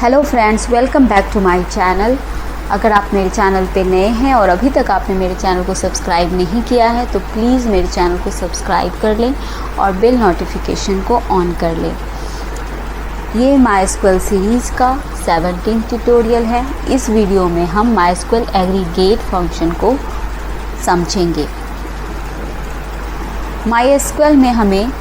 Hello friends, welcome back to my channel. अगर आप मेरे चैनल पे नए हैं और अभी तक आपने मेरे चैनल को सब्सक्राइब नहीं किया है तो प्लीज़ मेरे चैनल को सब्सक्राइब कर लें और बेल नोटिफिकेशन को ऑन कर लें। ये MySQL सीरीज़ का 17 ट्यूटोरियल है। इस वीडियो में हम MySQL एग्रीगेट फंक्शन को समझेंगे। MySQL में हमें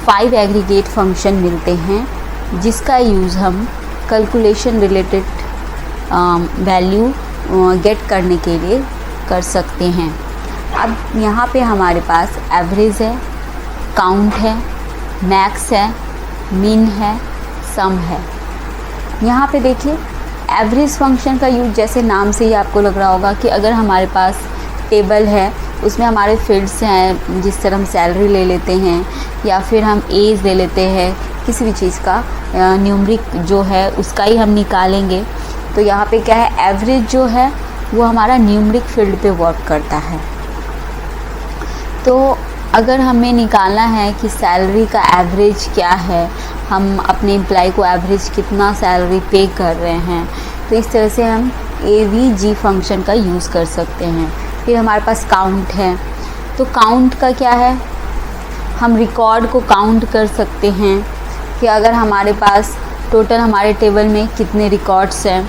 5 एग्रीगेट फंक्शन मिलते हैं जिसका यूज़ हम कैलकुलेशन रिलेटेड वैल्यू गेट करने के लिए कर सकते हैं। अब यहाँ पे हमारे पास एवरेज है, काउंट है, मैक्स है, मिन है, सम है। यहाँ पे देखिए एवरेज फंक्शन का यूज जैसे नाम से ही आपको लग रहा होगा कि अगर हमारे पास टेबल है उसमें हमारे फील्ड्स हैं, जिस तरह हम सैलरी ले लेते हैं या फिर हम एज ले लेते हैं, किसी भी चीज़ का न्यूमरिक जो है उसका ही हम निकालेंगे। तो यहाँ पे क्या है, एवरेज जो है वो हमारा न्यूमरिक फील्ड पे वर्क करता है। तो अगर हमें निकालना है कि सैलरी का एवरेज क्या है, हम अपने एम्प्लॉय को एवरेज कितना सैलरी पे कर रहे हैं, तो इस तरह से हम AVG फंक्शन का यूज़ कर सकते हैं। फिर हमारे पास काउंट है, तो काउंट का क्या है, हम रिकॉर्ड को काउंट कर सकते हैं कि अगर हमारे पास टोटल हमारे टेबल में कितने रिकॉर्ड्स हैं।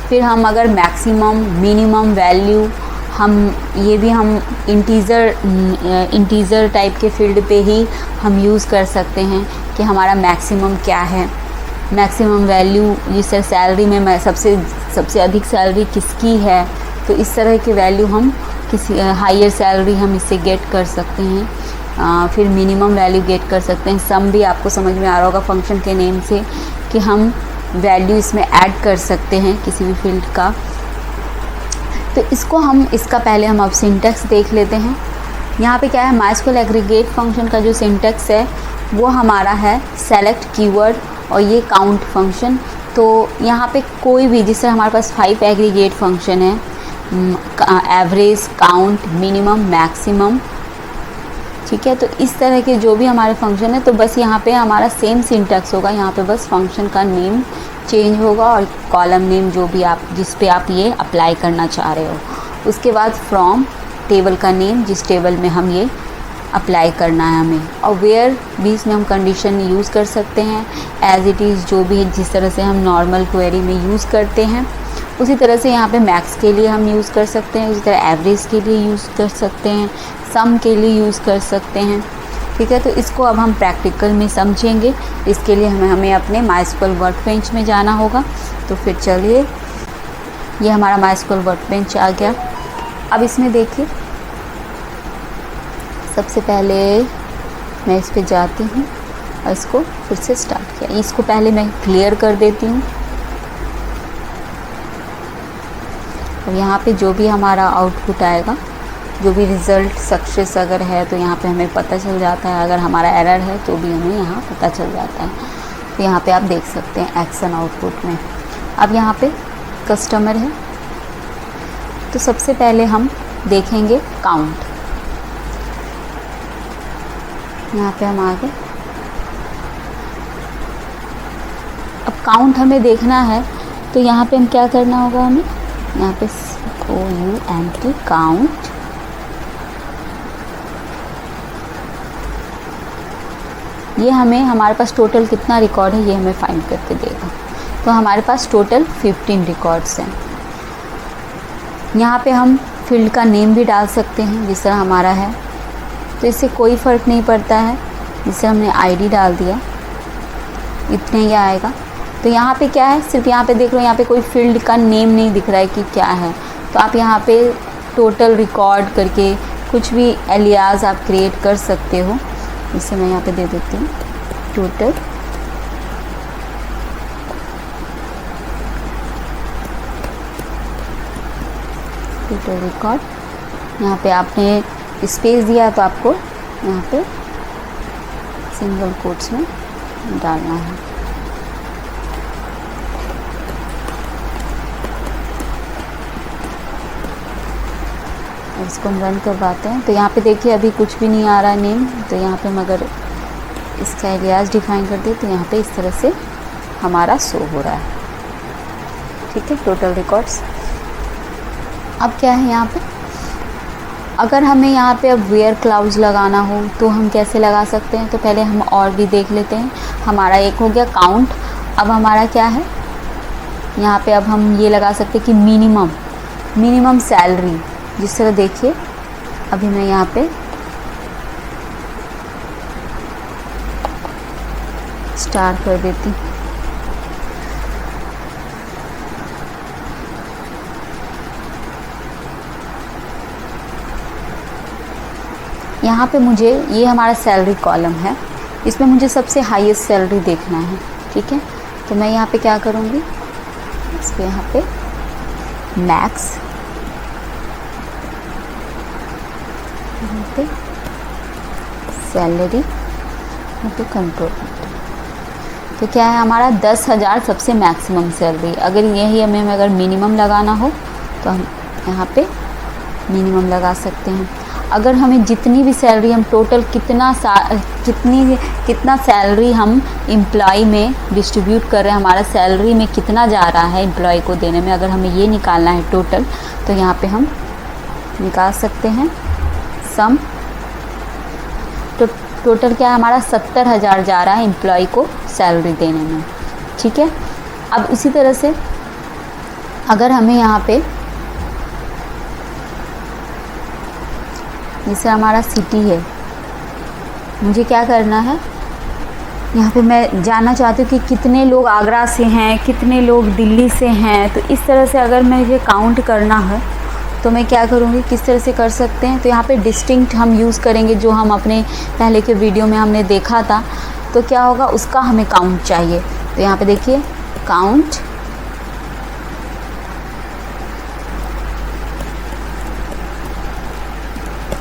फिर हम अगर मैक्सिमम मिनिमम वैल्यू हम इंटीज़र टाइप के फील्ड पे ही हम यूज़ कर सकते हैं कि हमारा मैक्सिमम क्या है, मैक्सिमम वैल्यू जिस तरह सैलरी में सबसे अधिक सैलरी किसकी है, तो इस तरह की वैल्यू हम किसी हायर सैलरी हम इससे गेट कर सकते हैं। फिर मिनिमम वैल्यू गेट कर सकते हैं। सम भी आपको समझ में आ रहा होगा फंक्शन के नेम से कि हम वैल्यू इसमें ऐड कर सकते हैं किसी भी फील्ड का। तो इसका पहले हम अब सिंटैक्स देख लेते हैं। यहाँ पे क्या है, MySQL एग्रीगेट फंक्शन का जो सिंटैक्स है वो हमारा है सेलेक्ट कीवर्ड और ये काउंट फंक्शन। तो यहाँ पे कोई भी, जिस तरह हमारे पास 5 एग्रीगेट फंक्शन है, एवरेज, काउंट, मिनिमम, मैक्सिमम, ठीक है। तो इस तरह के जो भी हमारे फंक्शन है, तो बस यहाँ पे हमारा सेम सिंटैक्स होगा। यहाँ पे बस फंक्शन का नेम चेंज होगा और कॉलम नेम जो भी जिस पे आप ये अप्लाई करना चाह रहे हो। उसके बाद फ्रॉम टेबल का नेम, जिस टेबल में हम ये अप्लाई करना है हमें, और वेयर भी इसमें हम कंडीशन यूज़ कर सकते हैं। एज इट इज़ जो भी जिस तरह से हम नॉर्मल क्वेरी में यूज़ करते हैं उसी तरह से यहाँ पे मैक्स के लिए हम यूज़ कर सकते हैं, उसी तरह एवरेज के लिए यूज़ कर सकते हैं, सम के लिए यूज़ कर सकते हैं, ठीक है। तो इसको अब हम प्रैक्टिकल में समझेंगे। इसके लिए हमें अपने MySQL वर्कबेंच में जाना होगा। तो फिर चलिए, ये हमारा MySQL वर्कबेंच आ गया। अब इसमें देखिए, सबसे पहले मैं इस पर जाती हूँ और इसको फिर से स्टार्ट किया। इसको पहले मैं क्लियर कर देती हूँ और यहाँ पे जो भी हमारा आउटपुट आएगा, जो भी रिज़ल्ट सक्सेस अगर है तो यहाँ पे हमें पता चल जाता है, अगर हमारा एरर है तो भी हमें यहाँ पता चल जाता है। तो यहाँ पे आप देख सकते हैं एक्शन आउटपुट में। अब यहाँ पे कस्टमर है, तो सबसे पहले हम देखेंगे काउंट। यहाँ पे हम आ गए। अब काउंट हमें देखना है तो यहाँ पे हम क्या करना होगा, हमें यहाँ पे COUNT काउंट, ये हमें हमारे पास टोटल कितना रिकॉर्ड है ये हमें फाइंड करके देगा। तो हमारे पास टोटल 15 रिकॉर्ड्स हैं। यहाँ पे हम फील्ड का नेम भी डाल सकते हैं जिस तरह हमारा है, तो इससे कोई फ़र्क नहीं पड़ता है। जिससे हमने ID डाल दिया, इतने ही आएगा। तो यहाँ पे क्या है, सिर्फ यहाँ पे देख लो, यहाँ पे कोई फील्ड का नेम नहीं दिख रहा है कि क्या है। तो आप यहाँ पे टोटल रिकॉर्ड करके कुछ भी एलियास आप क्रिएट कर सकते हो। इसे मैं यहाँ पे दे देती हूँ टोटल रिकॉर्ड। यहाँ पे आपने स्पेस दिया तो आपको यहाँ पे सिंगल कोट्स में डालना है। इसको हम रन करवाते हैं। तो यहाँ पे देखिए अभी कुछ भी नहीं आ रहा है नेम। तो यहाँ पे हम अगर इसका एलियास डिफाइन कर दें तो यहाँ पे इस तरह से हमारा शो हो रहा है। ठीक है, टोटल रिकॉर्ड्स। अब क्या है यहाँ पे, अगर हमें यहाँ पे अब वेयर क्लाउज लगाना हो तो हम कैसे लगा सकते हैं, तो पहले हम और भी देख लेते हैं। हमारा एक हो गया काउंट, अब हमारा क्या है यहाँ पे, अब हम ये लगा सकते हैं कि मिनिमम सैलरी। जिस तरह देखिए अभी मैं यहाँ पे स्टार कर देती हूँ। यहाँ पे मुझे, ये हमारा सैलरी कॉलम है, इसमें मुझे सबसे हाईएस्ट सैलरी देखना है, ठीक है। तो मैं यहाँ पे क्या करूँगी, इस पर यहाँ पे मैक्स, यहाँ पे सैलरी, यहाँ पे कंट्रोल। तो क्या है हमारा 10,000 सबसे मैक्सिमम सैलरी। अगर यही हमें अगर मिनिमम लगाना हो तो हम यहाँ पे मिनिमम लगा सकते हैं। अगर हमें जितनी भी सैलरी, हम टोटल कितना सैलरी हम एम्प्लॉय में डिस्ट्रीब्यूट कर रहे हैं, हमारा सैलरी में कितना जा रहा है एम्प्लॉय को देने में, अगर हमें ये निकालना है टोटल, तो यहाँ पे हम निकाल सकते हैं सम। तो टोटल क्या है हमारा 70,000 जा रहा है एम्प्लॉय को सैलरी देने में, ठीक है। अब उसी तरह से अगर हमें यहाँ पे, जैसे हमारा सिटी है, मुझे क्या करना है, यहाँ पे मैं जानना चाहती हूँ कि कितने लोग आगरा से हैं, कितने लोग दिल्ली से हैं। तो इस तरह से अगर मुझे काउंट करना है तो मैं क्या करूँगी, किस तरह से कर सकते हैं। तो यहाँ पे डिस्टिंक्ट हम यूज़ करेंगे, जो हम अपने पहले के वीडियो में हमने देखा था। तो क्या होगा, उसका हमें काउंट चाहिए। तो यहाँ पे देखिए काउंट,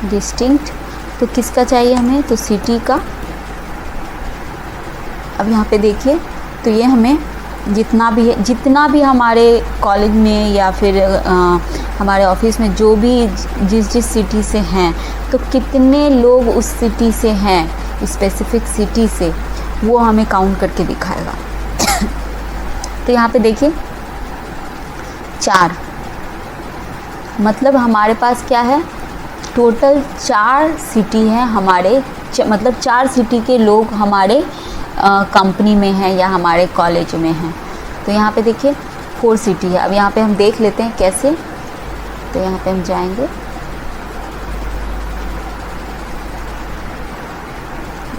डिस्टिंक्ट, तो किसका चाहिए हमें, तो सिटी का। अब यहाँ पे देखिए, तो ये हमें जितना भी हमारे कॉलेज में या फिर हमारे ऑफिस में जो भी जिस सिटी से हैं, तो कितने लोग उस सिटी से हैं, स्पेसिफिक सिटी से, वो हमें काउंट करके दिखाएगा। तो यहाँ पे देखिए 4, मतलब हमारे पास क्या है, टोटल 4 सिटी हैं हमारे, मतलब 4 सिटी के लोग हमारे कंपनी में हैं या हमारे कॉलेज में हैं। तो यहाँ पे देखिए 4 सिटी है। अब यहाँ पे हम देख लेते हैं कैसे। तो यहाँ पे हम जाएंगे,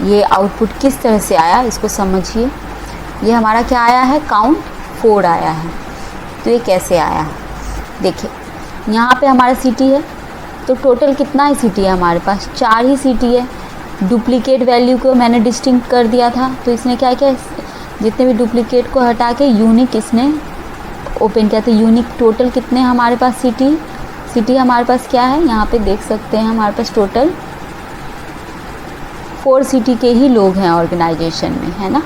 ये आउटपुट किस तरह से आया इसको समझिए। ये हमारा क्या आया है, काउंट 4 आया है। तो ये कैसे आया, देखिए यहाँ पे हमारा सिटी है, तो टोटल कितना ही सिटी है हमारे पास, 4 ही सिटी है। डुप्लीकेट वैल्यू को मैंने डिस्टिंक्ट कर दिया था, तो इसने क्या किया, जितने भी डुप्लीकेट को हटा के यूनिक इसने ओपन किया। तो यूनिक टोटल कितने हमारे पास सिटी हमारे पास क्या है, यहाँ पे देख सकते हैं हमारे पास टोटल 4 सिटी के ही लोग हैं ऑर्गेनाइजेशन में, है ना।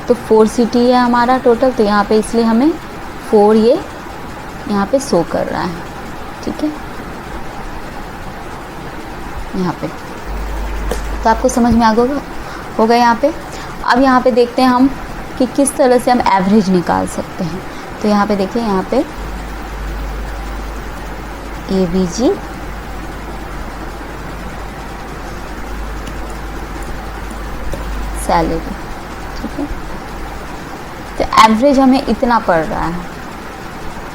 तो 4 सिटी है हमारा टोटल, तो यहाँ पे इसलिए हमें 4 ये यहाँ पे शो कर रहा है, ठीक है, यहाँ पे। तो आपको समझ में आ गया होगा यहाँ पे। अब यहाँ पे देखते हैं हम कि किस तरह से हम एवरेज निकाल सकते हैं। तो यहाँ पे देखिए, यहाँ पे AVG सैलरी, ठीक है। तो एवरेज हमें इतना पड़ रहा है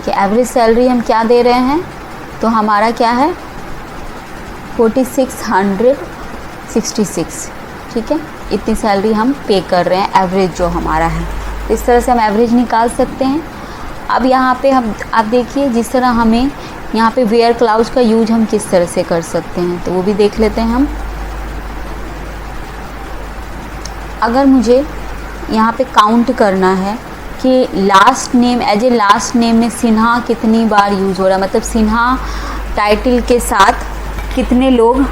कि एवरेज सैलरी हम क्या दे रहे हैं, तो हमारा क्या है 4666, ठीक है। इतनी सैलरी हम पे कर रहे हैं, एवरेज जो हमारा है। तो इस तरह से हम एवरेज निकाल सकते हैं। अब यहाँ पे हम आप देखिए, जिस तरह हमें यहाँ पे वेयर क्लाउज का यूज हम किस तरह से कर सकते हैं, तो वो भी देख लेते हैं हम। अगर मुझे यहाँ पे काउंट करना है कि last name, as a last name में सिन्हा कितनी बार यूज़ हो रहा है, मतलब सिन्हा टाइटल के साथ कितने लोग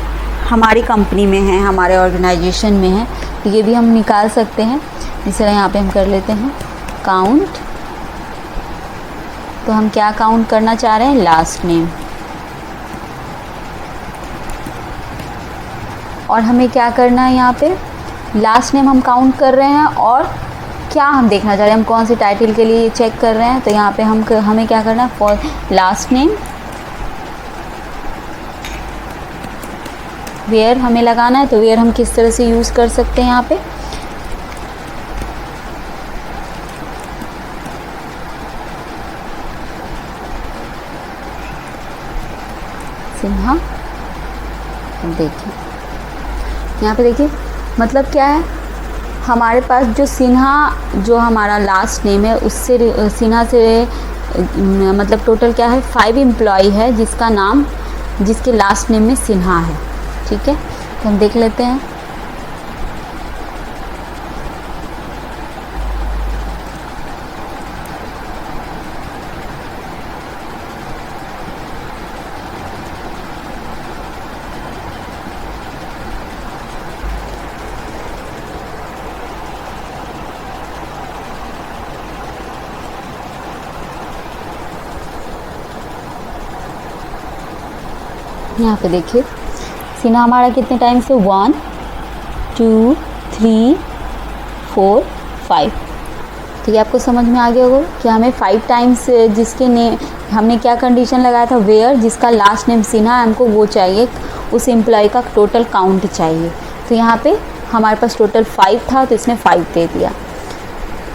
हमारी कंपनी में हैं, हमारे ऑर्गेनाइजेशन में हैं, तो ये भी हम निकाल सकते हैं। इस तरह यहाँ पे हम कर लेते हैं काउंट। तो हम क्या काउंट करना चाह रहे हैं, लास्ट नेम। और हमें क्या करना है, यहाँ पे लास्ट नेम हम काउंट कर रहे हैं और क्या हम देखना चाह रहे हैं, हम कौन सी टाइटल के लिए चेक कर रहे हैं। तो यहाँ पे हमें क्या करना है, फॉर लास्ट नेम वेयर हमें लगाना है। तो वेयर हम किस तरह से यूज़ कर सकते हैं, यहाँ पे सिन्हा। देखिए यहाँ पे देखिए मतलब क्या है, हमारे पास जो सिन्हा जो हमारा लास्ट नेम है उससे सिन्हा से मतलब टोटल क्या है 5 एम्प्लॉय है जिसका नाम जिसके लास्ट नेम में सिन्हा है। ठीक है, तो हम देख लेते हैं। यहाँ पे देखिए सिन्हा हमारा कितने टाइम से 1 2 3 4 5। तो ये आपको समझ में आ गया होगा कि हमें 5 टाइम्स जिसके नेम हमने क्या कंडीशन लगाया था, वेयर जिसका लास्ट नेम सिन्हा है, हमको वो चाहिए, उस एम्प्लॉय का टोटल काउंट चाहिए। तो यहाँ पे हमारे पास टोटल 5 था तो इसने 5 दे दिया।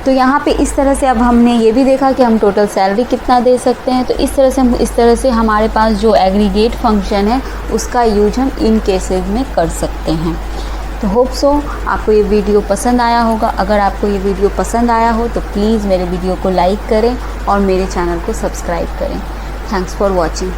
तो यहाँ पे इस तरह से अब हमने ये भी देखा कि हम टोटल सैलरी कितना दे सकते हैं। तो इस तरह से हमारे पास जो एग्रीगेट फंक्शन है उसका यूज हम इन केसेस में कर सकते हैं। तो होप सो आपको ये वीडियो पसंद आया होगा। अगर आपको ये वीडियो पसंद आया हो तो प्लीज़ मेरे वीडियो को लाइक करें और मेरे चैनल को सब्सक्राइब करें। Thanks for watching.